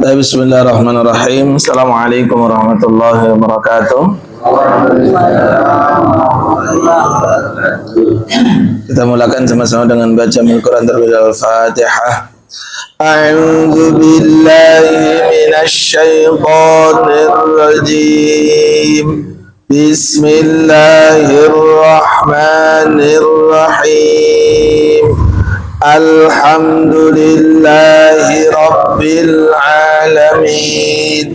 Bismillahirrahmanirrahim. Assalamualaikum warahmatullahi wabarakatuh. Kita mulakan sama-sama dengan baca Al-Quran terlebih dahulu. Al-Fatihah. A'udzu billahi minasy syaithanir rajim. Bismillahirrahmanirrahim. Alhamdulillahi rabbil alamin.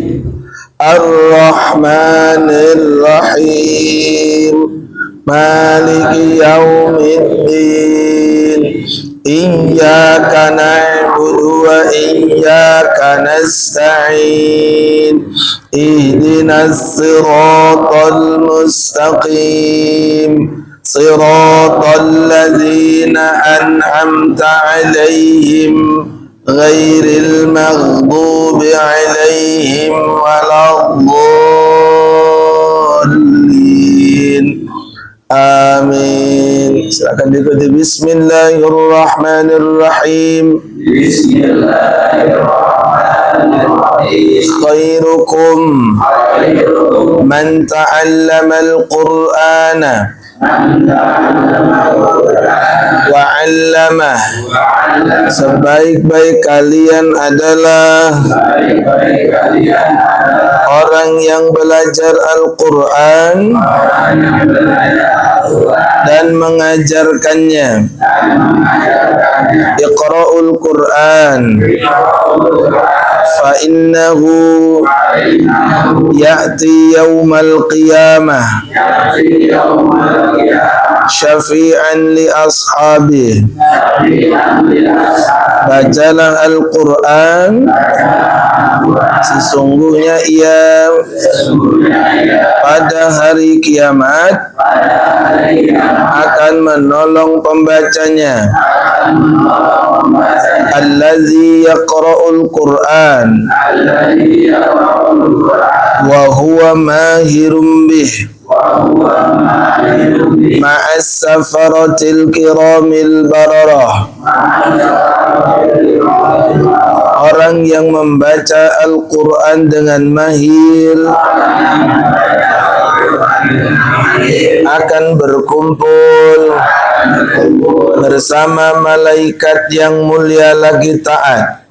Ar-Rahmanir Rahim. Maliki yaumiddin. Iyyaka na'budu wa iyyaka nasta'in. Ihdinas siratal mustaqim. Siratal ladzina an'amta 'alaihim ghairil maghdubi 'alaihim waladdallin. Amin. Silakan diikuti. Bismillahirrahmanirrahim. Bismillahirrahmanirrahim. Khairukum man ta'allama al-Qur'ana wa 'allamah. Sebaik-baik kalian adalah orang yang belajar Al-Quran dan mengajarkannya. Iqra'ul Quran fa innahu ya'ti yawmal qiyamah syafi'an li ashabi. Bacalah Al-Quran, sesungguhnya ia pada hari kiamat akan menolong pembacanya. Allazi yaqra'ul Quran wa huwa mahirun bih ma'as safaratil kiramil bararah. Orang yang membaca Al-Quran dengan mahir akan berkumpul bersama malaikat yang mulia lagi taat.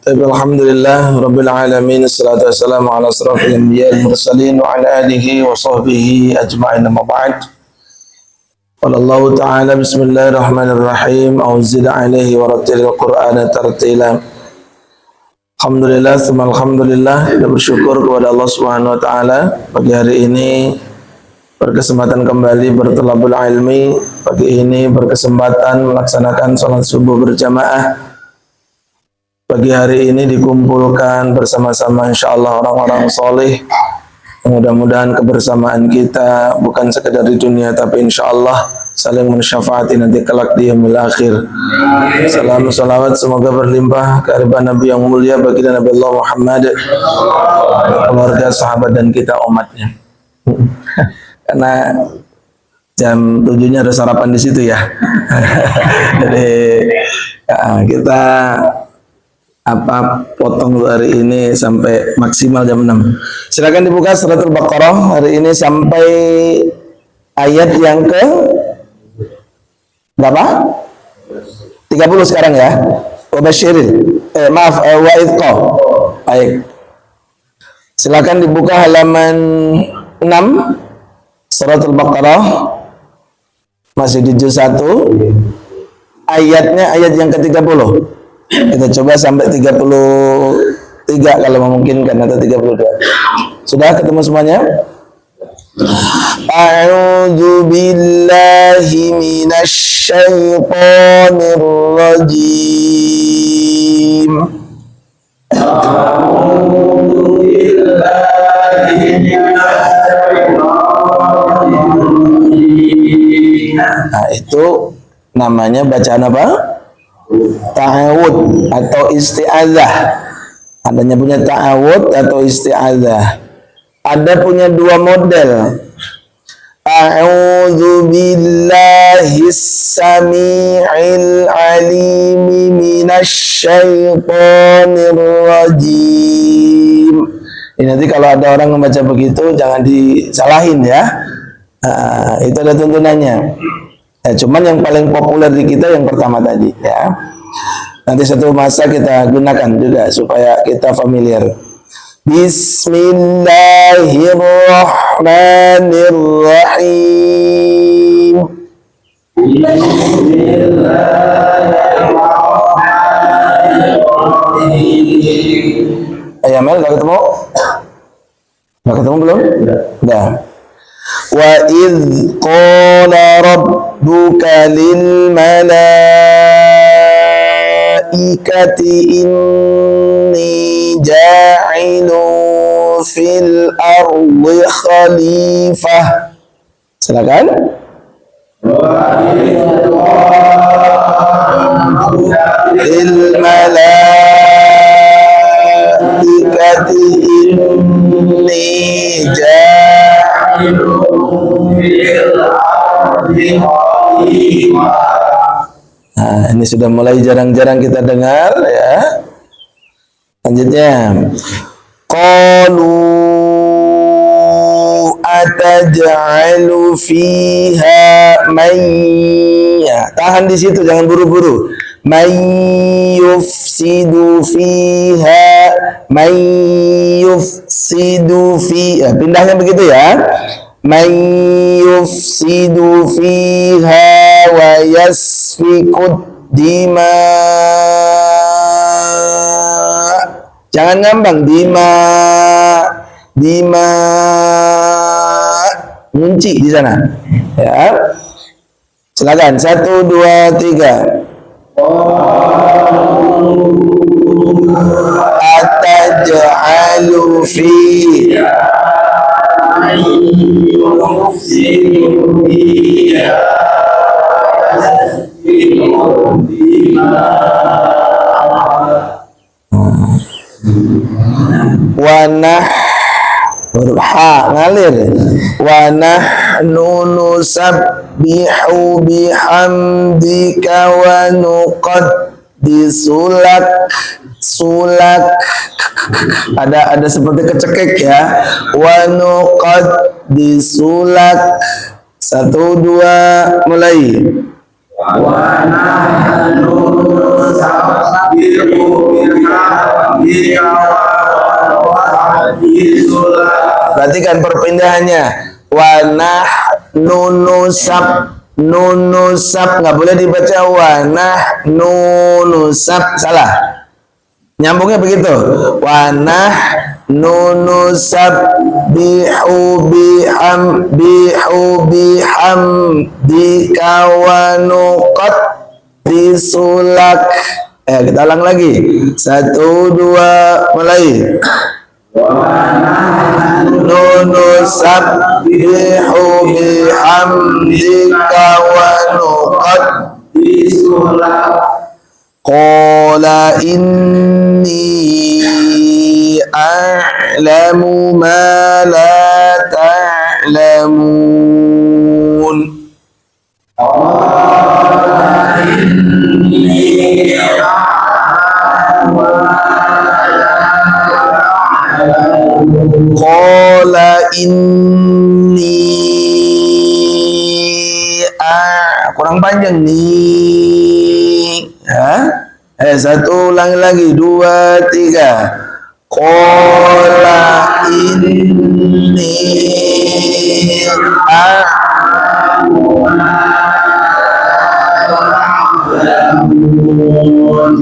Alhamdulillah Rabbil Alamin. Assalatu wassalamu ala asrafil anbiya'i wal mursalin wa ala alihi wa sahbihi ajma'in, amma ba'd. Qala Allah Ta'ala bismillahirrahmanirrahim. Auzil alaihi wa rattilil Qur'ana tartila. Alhamdulillah, alhamdulillah. Kita bersyukur kepada Allah Subhanahu wa taala pagi hari ini berkesempatan kembali bertolabul ilmi. Pagi ini berkesempatan melaksanakan salat subuh berjamaah. Pagi hari ini dikumpulkan bersama-sama insyaallah orang-orang soleh. Mudah-mudahan kebersamaan kita bukan sekedar di dunia, tapi insyaallah saling mensyafaati nanti kelak di yaumil akhir. Salam salawat semoga berlimpah kehadiran Nabi yang mulia baginda Nabi Allah Muhammad, keluarga, sahabat dan kita umatnya. Karena jam 7-nya ada sarapan di situ ya. Jadi kita potong hari ini sampai maksimal jam 6. Silakan dibuka surat Al-Baqarah hari ini sampai ayat yang ke berapa? 30 sekarang ya. Wabashiril. Wa idqa. Baik. Silakan dibuka halaman 6 surat Al-Baqarah. Masih di juz 1. Ayatnya ayat yang ke-30. Kita coba sampai 33 kalau memungkinkan, atau 32. Sudah ketemu semuanya? A'udzu billahi minasy syaithanir rajim. A'udzu billahi minasy syaithanir rajim. Nah, itu namanya bacaan apa? Ta'awud atau isti'adzah. Adanya punya ta'awud atau isti'adzah. Ada punya dua model. A'udzu billahis samii'il alim minasyaitonir rajim. Ini nanti kalau ada orang membaca begitu jangan disalahin ya. Itu ada tuntunannya. Ya, cuman yang paling populer di kita yang pertama tadi ya. Nanti satu masa kita gunakan juga supaya kita familiar. Bismillahirrahmanirrahim. Ayah Mel, udah ketemu? Udah ketemu belum? Udah. Wa idh qala rabbuka lil malaikati inni ja'ilu fil ardi khalifah. Silakan. Lil malaikati inni ja'ilu fil ardi khalifah. Nah, ini sudah mulai jarang-jarang kita dengar ya. Lanjutnya. Qalu ataj'alu fiha ya, tahan di situ jangan buru-buru. May yufsidu fiha ya, pindahnya begitu ya. May yufsidu fiha wa yasfikud dima. Jangan ngambang dima ngunci di sana ya. Silakan 1 2 3. Ataj'alu fiha wanah huruf ha ngalir wanahnu nusabbihu bihamdika wa nuqaddisulak ada seperti kecekek ya. Wa nuqaddisulak 1 2 mulai. Wa nahnu nusabbihu bihamdika wa nuqaddisulak. Perhatikan perpindahannya. Wa nahnu nusab nggak boleh dibaca wa nahnu nusab, salah. Nyambungnya begitu. Wa nahnu nusabbihu bihamdika wa nuqaddisulak. Kita ulang lagi. 1 2 mulai. Wa nahnu nusabbihu bihamdika wa nuqaddisulak. Qala inni a'lamu ma la ta'lamun. Qala inni a'lamu ma la ta'lamun. Qala inni kurang panjang nih. Ya. 1 ulangi lagi 2 3. Qala inni a'lamu ma ta'lamun.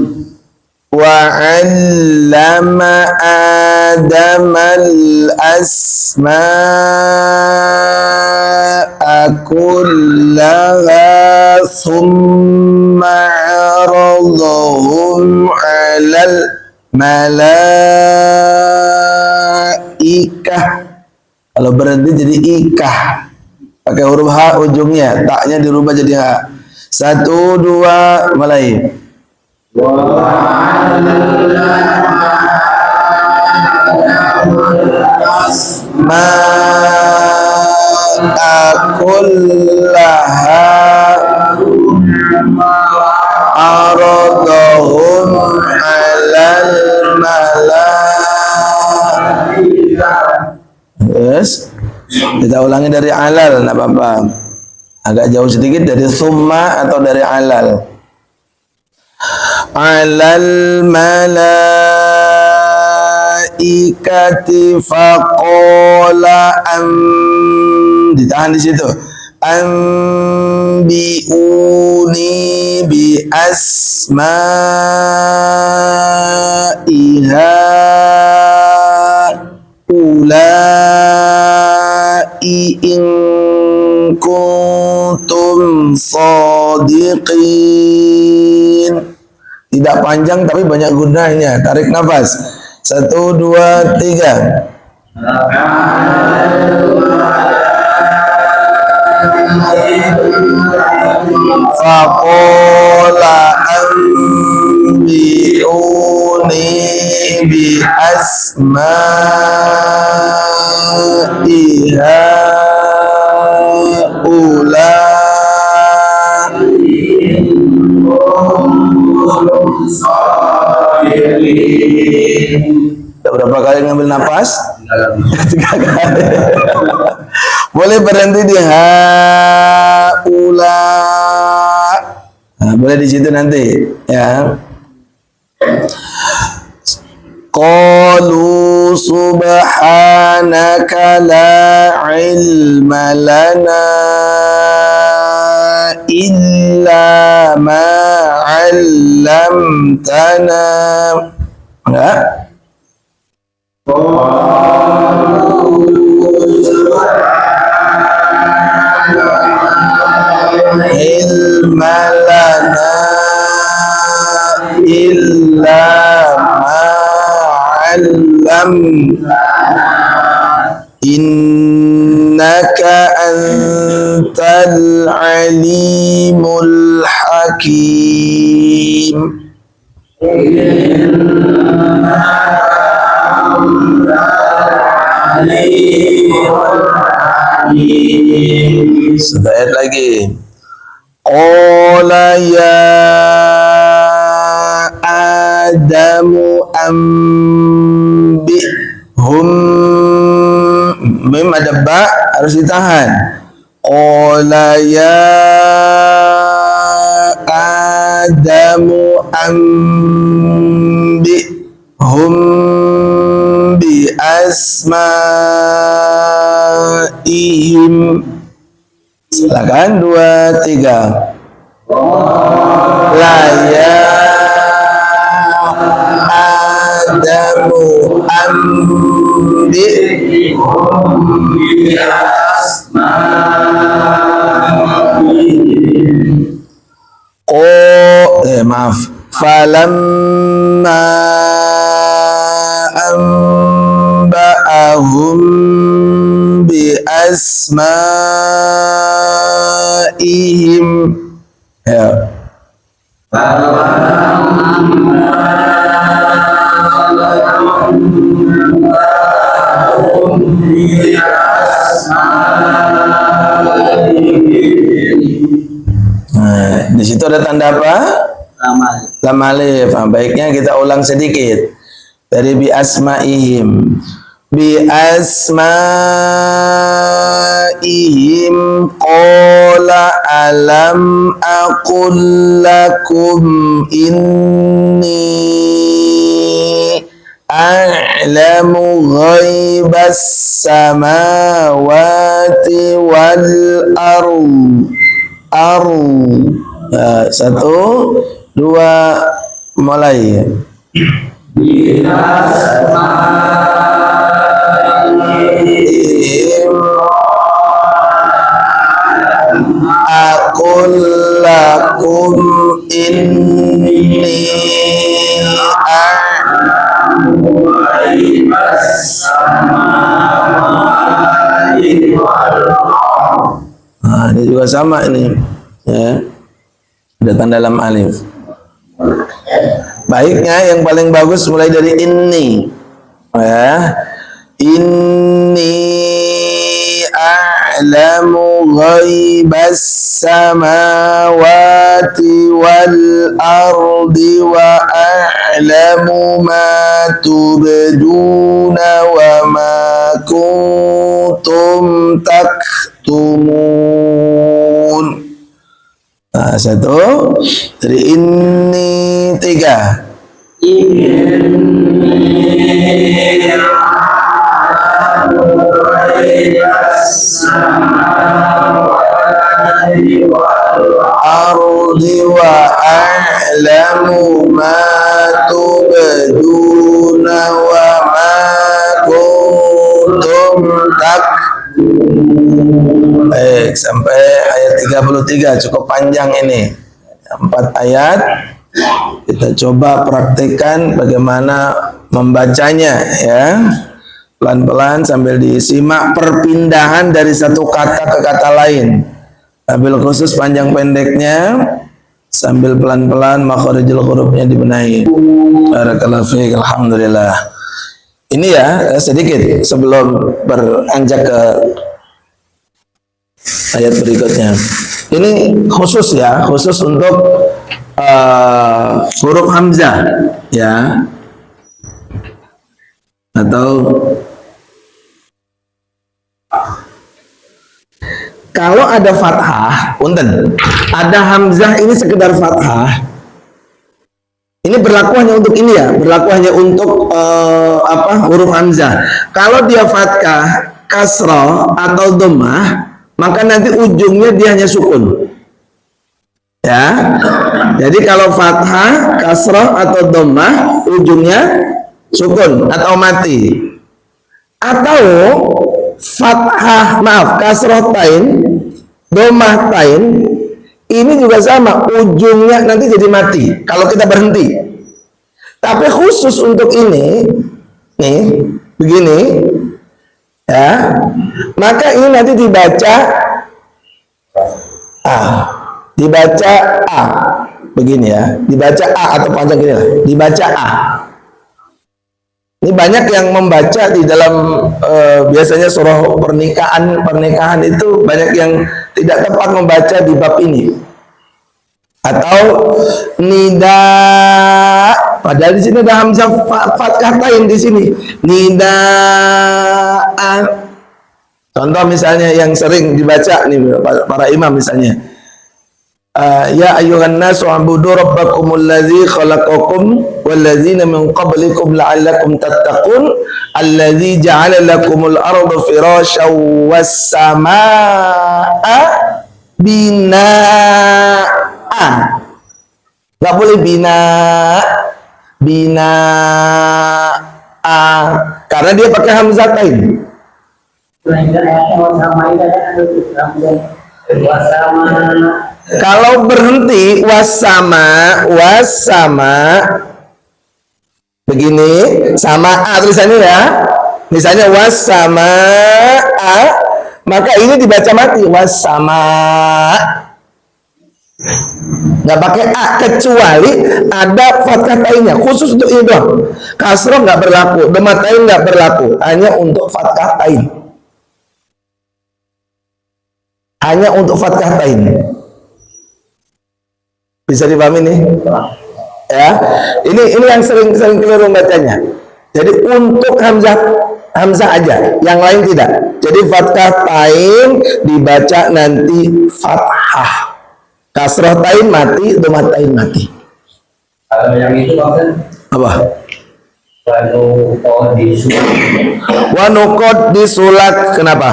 Wa 'allama Adama al-asma'a kullaha thumma 'aradahum 'alal malaikah. Kalau berhenti jadi ikah, pakai huruf H ujungnya, taknya dirubah jadi H. 1 2 mulai. Kullaha aradahum alal malaikah. Yes. Kita ulangi dari alal, enggak apa-apa. Agak jauh sedikit dari summa atau dari alal. Alal malaikati faqala ditahan di situ. Ambiuni bi asma'iha ulai in kuntum sadiqin. Tidak panjang tapi banyak gunanya. Tarik nafas. 1, 2, 3. Faqala anbi'uni bi asma'iha berapa kali ngambil nafas? 3 kali. Boleh berhenti di haula. Nah, boleh di situ nanti, ya. Qalu subhanaka la ilma lana illa ma 'allamtana. Enggak? Ilma lana illa ma 'allamtana innaka antal alimul hakim. Satu ayat lagi. Qala ya Adamu ambihum. Mim ada ba harus ditahan. Qala ya Adamu ambihum bi asma'ihim. Silakan 2, 3. La ya Adamu ambihum bi asma'ihim. Maaf. Falamma amba'ahum bi asma'ihim. Ya. Nah, di situ ada tanda apa? Lam alif. Baiknya kita ulang sedikit dari bi asma'ihim. Bi asma'ihim qala alam aqul lakum inni a'lamu ghaibas samawati wal ardh. 1, 2, mulai. Aqul lakum inni a'lamu ghaibas samawati wal ardh. Nah, ini juga sama ini, ya. Ada tanda lam alif. Baiknya yang paling bagus mulai dari inni, ya. Inni ya'lamu ghaibas samawati wal ardi wa a'lamu ma tubduna wa ma kuntum taktumun. Nah, satu. Dari ini tiga. Ardi wa a'lamu ma tubduna wa ma kuntum taktumun. Baik, sampai ayat 33 cukup panjang ini. 4 ayat. Kita coba praktekkan bagaimana membacanya ya. Pelan-pelan sambil disimak perpindahan dari satu kata ke kata lain. Ambil khusus panjang pendeknya sambil pelan-pelan makharijul hurufnya dibenahi. Barakallahu fiik. Alhamdulillah. Ini ya sedikit sebelum beranjak ke ayat berikutnya. Ini khusus ya, khusus untuk huruf hamzah ya, atau kalau ada fathah, punten, ada hamzah ini sekedar fathah. Ini berlaku hanya untuk ini ya, berlaku hanya untuk huruf hamzah. Kalau dia fathah, kasrah atau dhammah, maka nanti ujungnya dia hanya sukun. Ya. Jadi kalau fathah, kasrah atau dhammah ujungnya sukun atau mati. Atau fathah, kasrah tain, dhammah tain, ini juga sama, ujungnya nanti jadi mati kalau kita berhenti. Tapi khusus untuk ini, nih, begini, ya, maka ini nanti dibaca dibaca A, begini ya, dibaca A atau panjang gini lah, dibaca A. Ini banyak yang membaca di dalam biasanya surah pernikahan itu banyak yang tidak tepat membaca di bab ini. Atau nida, padahal di sini ada hamzah fathah tain di sini. Nida. Contoh misalnya yang sering dibaca nih para imam misalnya. Ya ayyuhan nasu ubudu rabbakumul ladzi khalaqakum wal ladzina min qablikum la'allakum tattaqun alladzi ja'ala lakumul arda firasyan was samaa'a binaa'a. Enggak boleh binaa'a karena dia pakai hamzah tain. Kalau berhenti wasama begini sama a tulisannya ya, misalnya wasama a, maka ini dibaca mati wasama, nggak pakai a kecuali ada fathah tainnya khusus untuk ini doang. Kasroh nggak berlaku, dhammah tain nggak berlaku, hanya untuk fathah tain, hanya untuk fathah tain. Bisa dipahami nih? Ya. Ini yang sering keliru bacanya. Jadi untuk hamzah aja, yang lain tidak. Jadi fathah tain dibaca nanti fathah. Kasrah tain mati, dhammah tain mati. Kalau yang itu apa? Wanukot disulak. Kenapa?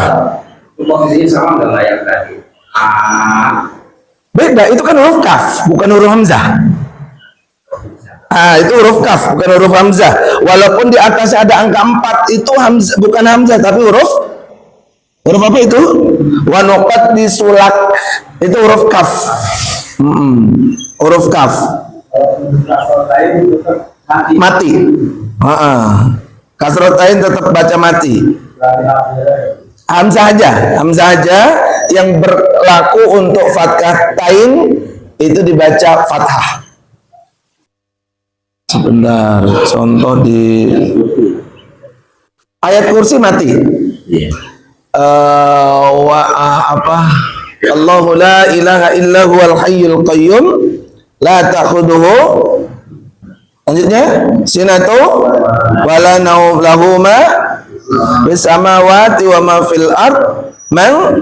Posisinya sama nggak layak tadi. Beda, itu kan huruf kaf, bukan huruf hamzah. Itu huruf kaf, bukan huruf hamzah. Walaupun di atasnya ada angka 4, itu hamzah, bukan hamzah, tapi huruf apa itu? Wanuqat disulak, itu huruf kaf. Huruf kaf. Mati. Kasrotain tetap baca mati. Hamzah aja yang berlaku untuk fathah tain itu dibaca fathah. Sebentar, contoh di ayat kursi mati. apa? Allahu la ilaha illa huwal hayyul qayyum la ta'khudhuhu. Lanjutnya, sinatu wala naum lahu ma fis samawati wa ma fil ard man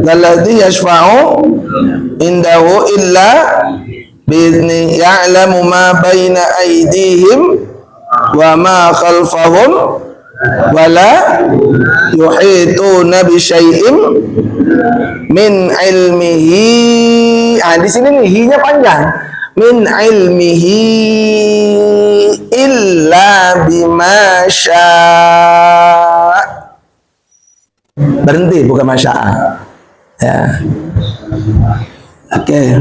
alladzi yashfa'u indahu illa bi'izni ya'lamu ma baina aydihim wa ma khalfahum wala yuhituna bi syai'in min ilmihi. Di sini nih hi-nya panjang. Min ilmihi illa bima syaa. Berhenti, bukan masya'a. Ya. Oke.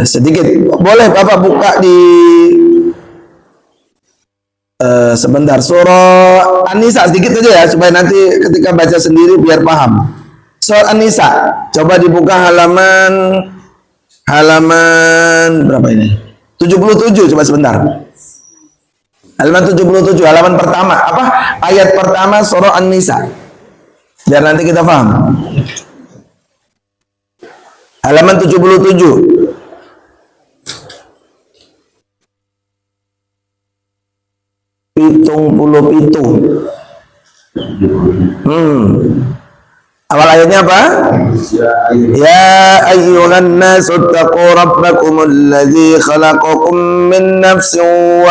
Sedikit boleh Bapak buka di sebentar surah An-Nisa sedikit aja ya, supaya nanti ketika baca sendiri biar paham. Surah An-Nisa, coba dibuka halaman berapa ini? 77, coba sebentar. Halaman 77, halaman pertama, apa? Ayat pertama surah An-Nisa. Biar nanti kita paham. Halaman 77. Pitung puluh pitu. Awal ayatnya apa? Ya ayyuhan nasu taqu rabbakum alladzi khalaqakum min nafsin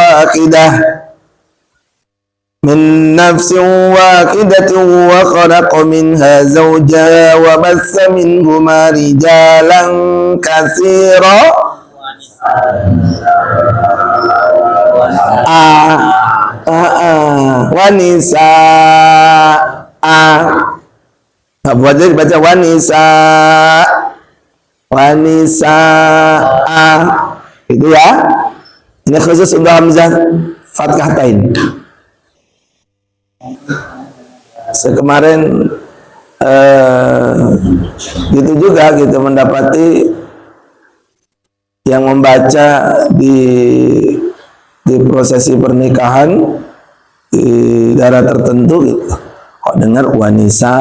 wahidatin wa khalaqa minha zawjaha wa bassa minhuma rijalan katsira wa nisaa. Buatnya dibaca wanisaa itu ya. Ini khusus untuk hamzah fathahtain. Kemarin gitu juga kita mendapati yang membaca di prosesi pernikahan di daerah tertentu gitu. Kok dengar wanisa,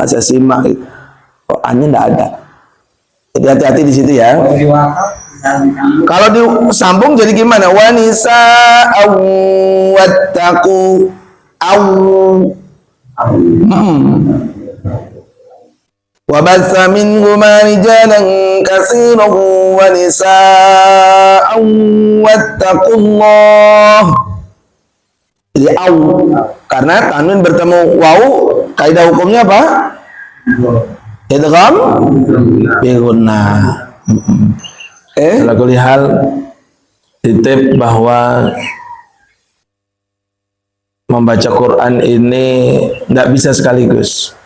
saya simak gitu. Kok A-nya enggak ada. Jadi hati-hati di situ ya. Kalau disambung jadi gimana? Wanisa wattaqu wa batsa minhuma rijalan katsiran wa nisaa'an wattaqullah. Jadi karena tanwin bertemu waw, kaidah hukumnya apa? Idgham bi gunnah. Ala kulli hal titip bahwa membaca Quran ini tidak bisa sekaligus.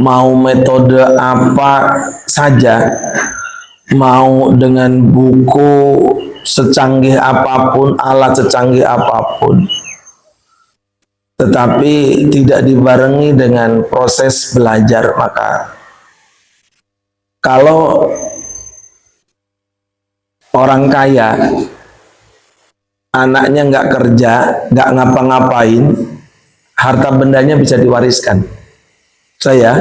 Mau metode apa saja, mau dengan buku secanggih apapun, alat secanggih apapun, tetapi tidak dibarengi dengan proses belajar, maka kalau orang kaya anaknya nggak kerja, nggak ngapa-ngapain, harta bendanya bisa diwariskan. Saya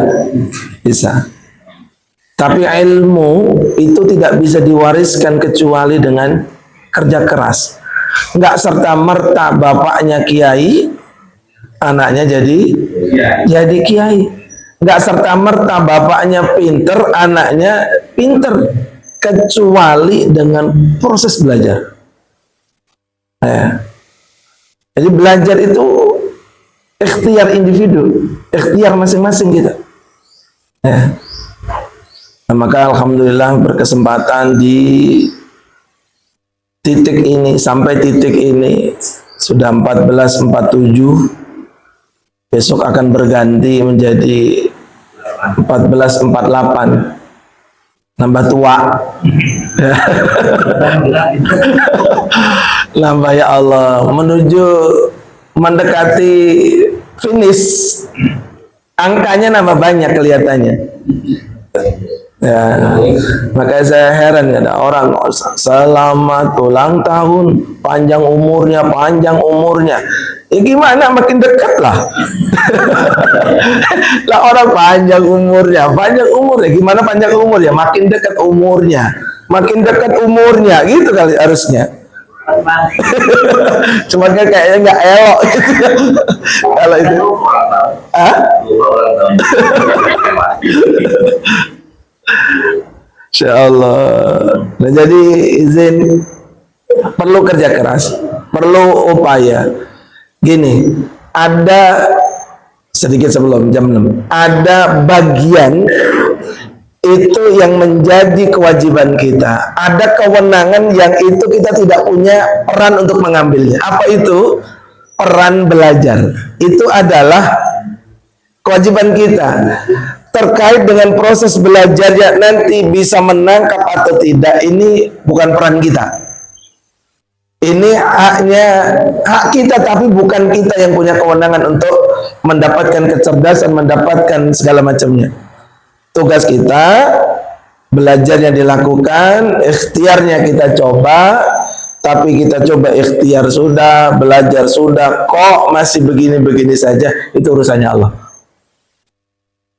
bisa. Tapi ilmu itu tidak bisa diwariskan kecuali dengan kerja keras. Nggak serta-merta bapaknya kiai, anaknya jadi kiai. Nggak serta-merta bapaknya pinter, anaknya pinter, kecuali dengan proses belajar. Jadi belajar itu ikhtiar individu, ikhtiar masing-masing kita. Nah, maka alhamdulillah berkesempatan di titik ini, sampai titik ini sudah 14.47, besok akan berganti menjadi 14.48, nambah tua. Nambah, ya Allah, menuju mendekati finish, angkanya nambah banyak kelihatannya. Ya, makanya saya heran ada orang selamat ulang tahun, panjang umurnya. Ya gimana, makin dekat lah. Lah orang panjang umurnya, gimana panjang umurnya? Makin dekat umurnya, gitu kali harusnya. Cuman kan kayaknya nggak elok gitu ya. Kalau itu, Insya Allah. Nah, jadi izin perlu kerja keras, perlu upaya. Gini, ada sedikit sebelum jam 6, ada bagian itu yang menjadi kewajiban kita. Ada kewenangan yang itu kita tidak punya peran untuk mengambilnya. Apa itu? Peran belajar. Itu adalah kewajiban kita. Terkait dengan proses belajarnya nanti bisa menangkap atau tidak, ini bukan peran kita. Ini hak kita, tapi bukan kita yang punya kewenangan untuk mendapatkan kecerdasan, mendapatkan segala macamnya. Tugas kita, belajarnya dilakukan, ikhtiarnya kita coba, tapi kita coba ikhtiar sudah, belajar sudah, kok masih begini-begini saja, itu urusannya Allah.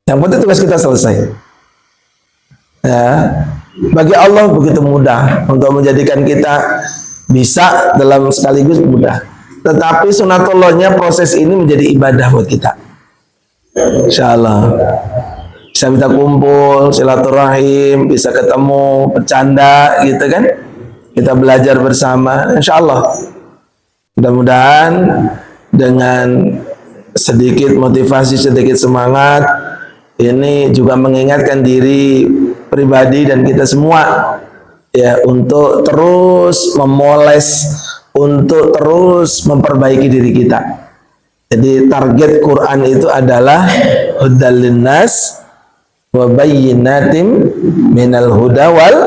Yang penting tugas kita selesai. Ya, bagi Allah begitu mudah untuk menjadikan kita bisa dalam sekaligus mudah. Tetapi sunatullahnya proses ini menjadi ibadah buat kita. Insyaallah. Bisa kita kumpul, silaturahim, bisa ketemu, bercanda gitu kan. Kita belajar bersama, insyaallah. Mudah-mudahan dengan sedikit motivasi, sedikit semangat, ini juga mengingatkan diri pribadi dan kita semua ya untuk terus memoles, untuk terus memperbaiki diri kita. Jadi target Quran itu adalah hudal linnas wa bayyinatin minal huda wal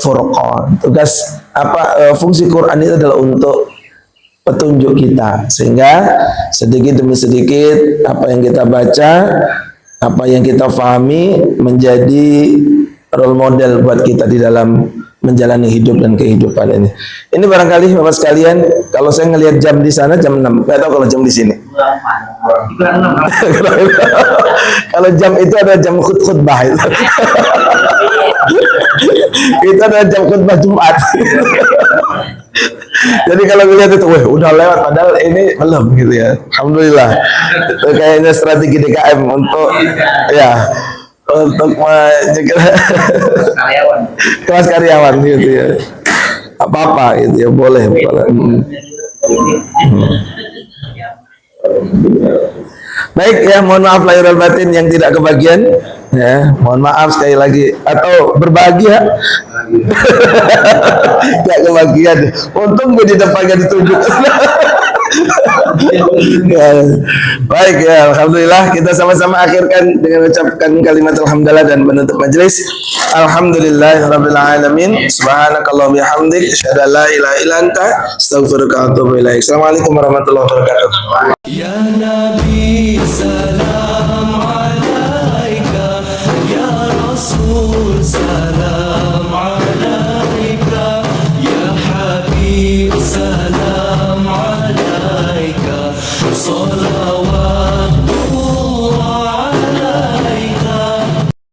furqan. Tugas fungsi Quran itu adalah untuk petunjuk kita, sehingga sedikit demi sedikit apa yang kita baca, apa yang kita fahami menjadi role model buat kita di dalam menjalani hidup dan kehidupan ini. Ini barangkali Bapak sekalian, kalau saya ngelihat jam di sana jam 6, nggak tahu kalau jam di sini. Kalau jam itu ada jam khutbah itu. Itu adalah jam khutbah Jumat. Jadi kalau melihat itu, wah udah lewat, padahal ini belum gitu ya. Alhamdulillah. Itu kayaknya strategi DKM untuk mencegah kelas karyawan gitu ya. Apa gitu ya, boleh. Baik ya, mohon maaf lahir dan batin yang tidak kebagian ya, mohon maaf sekali lagi, atau berbahagia tidak kebagian, untung gue di depannya ditunjuk. Ya. Baik ya, alhamdulillah kita sama-sama akhirkan dengan mengucapkan kalimat alhamdulillah dan menutup majelis. Alhamdulillahirabbil alamin. Subhanakallahumma bihamdik, asyhadu an la ilaha illa anta, astaghfiruka wa atubu ilaik. Assalamualaikum warahmatullahi wabarakatuh. Ya Nabi salam